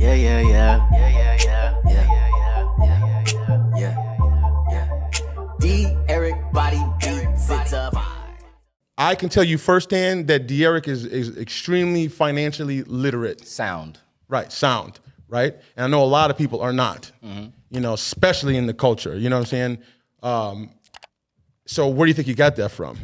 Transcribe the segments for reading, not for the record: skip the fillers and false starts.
Yeah, yeah, yeah. Yeah, yeah, yeah. Yeah, yeah, yeah. Yeah, yeah, yeah. D. Eric Body Beats, it's a vibe. I can tell you firsthand that D'Eric is extremely financially literate. Sound. Right, sound, right? And I know a lot of people are not, you know, especially in the culture, you know what I'm saying? So where do you think you got that from?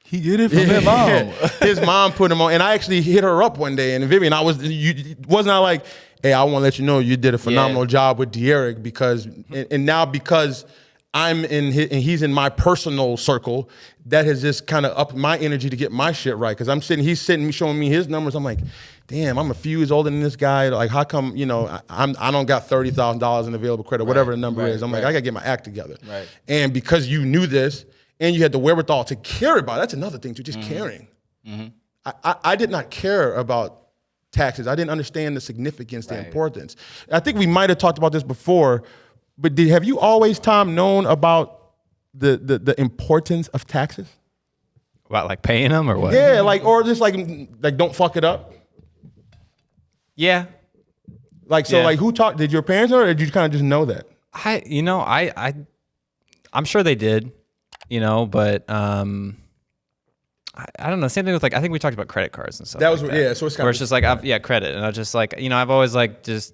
He get it from his mom. His mom put him on, and I actually hit her up one day, and Vivian, wasn't I like, hey, I want to let you know you did a phenomenal job with D'Eric because, and now because I'm in his, and he's in my personal circle, that has just kind of upped my energy to get my shit right. Because he's showing me his numbers. I'm like, damn, I'm a few years older than this guy. Like, how come, you know, I don't got $30,000 in available credit, whatever the number is. I'm like, I gotta get my act together. Right. And because you knew this, and you had the wherewithal to care about it, that's another thing too, just caring. I did not care about taxes. I didn't understand the significance, the importance. I think we might have talked about this before, but have you always, Tom, known about the importance of taxes? About like paying them or what? Yeah, like, or just like don't fuck it up. Yeah. Like, so like who taught, did your parents know, or did you kind of just know that? I'm sure they did, you know, but I don't know. Same thing with like, I think we talked about credit cards and stuff. That was, like yeah, so it's kind where of. it's just like, credit. And I just like, you know, I've always like just,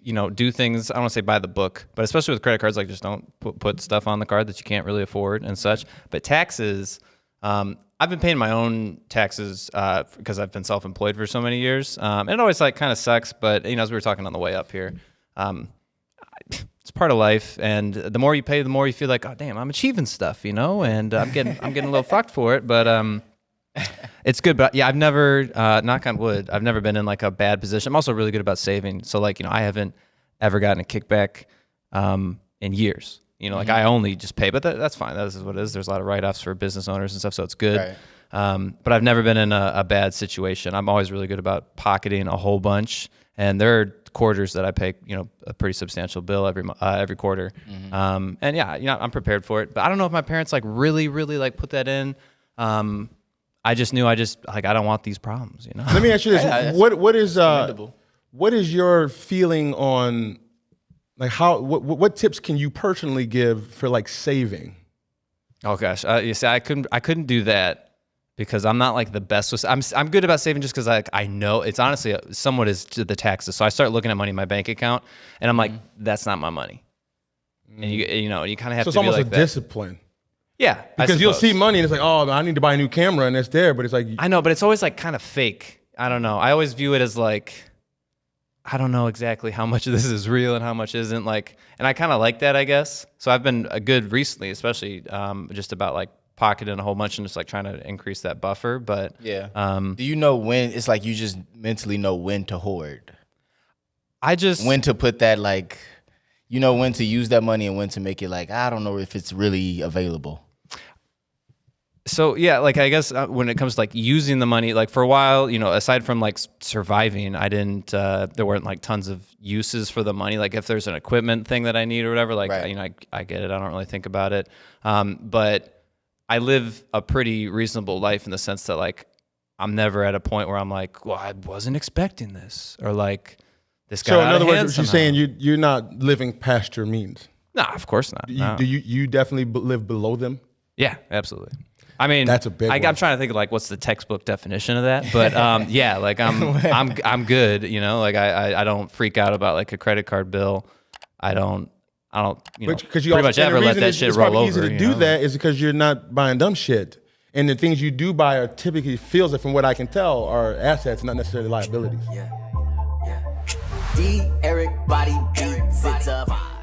you know, do things, I don't want to say by the book, but especially with credit cards, like just don't put stuff on the card that you can't really afford and such. But taxes, I've been paying my own taxes because I've been self-employed for so many years. And it always like kind of sucks, but you know, as we were talking on the way up here, it's part of life. And the more you pay, the more you feel like, oh damn, I'm achieving stuff, you know, and I'm getting a little fucked for it. But it's good. But yeah, I've never, knock on wood, I've never been in like a bad position. I'm also really good about saving. So like, you know, I haven't ever gotten a kickback in years. You know, like I only just pay, but that's fine. That is what it is. There's a lot of write-offs for business owners and stuff, so it's good. Right. But I've never been in a bad situation. I'm always really good about pocketing a whole bunch. And there are quarters that I pay, you know, a pretty substantial bill every quarter. And yeah, you know, I'm prepared for it. But I don't know if my parents like really like put that in. I just knew I don't want these problems, you know. Let me ask you this: what is your feeling on like how what tips can you personally give for like saving? Oh gosh, you see, I couldn't do that because I'm not like the best with. I'm good about saving just because I know it's honestly somewhat is to the taxes. So I start looking at money in my bank account and I'm like, that's not my money. And you know you kind of have to. So it's be almost like a that. discipline. Yeah, because you'll see money and it's like, oh, I need to buy a new camera and it's there, but it's like I know, but it's always like kind of fake. I don't know. I always view it as like I don't know exactly how much of this is real and how much isn't. Like, and I kind of like that, I guess. So I've been good recently, especially just about like pocketing a whole bunch and just like trying to increase that buffer. But yeah, do you know when it's like you just mentally know when to hoard? When to put that like. You know when to use that money and when to make it like, I don't know if it's really available. So yeah, like I guess when it comes to like using the money, like for a while, you know, aside from like surviving, I didn't, there weren't like tons of uses for the money. Like if there's an equipment thing that I need or whatever, like, you know, I get it. I don't really think about it. But I live a pretty reasonable life in the sense that like, I'm never at a point where I'm like, well, I wasn't expecting this or like, this guy. So in other words, you're saying you're not living past your means. No, of course not. Do you definitely live below them? Yeah, absolutely. I mean, that's a big one. I'm trying to think of like what's the textbook definition of that, but yeah, like I'm good. You know, like I don't freak out about like a credit card bill. I don't. You know, pretty much ever let that shit roll over. It's easy to do that is because you're not buying dumb shit, and the things you do buy are typically feels like, from what I can tell, are assets, not necessarily liabilities. Yeah. D. Eric Body Beats, it's a vibe.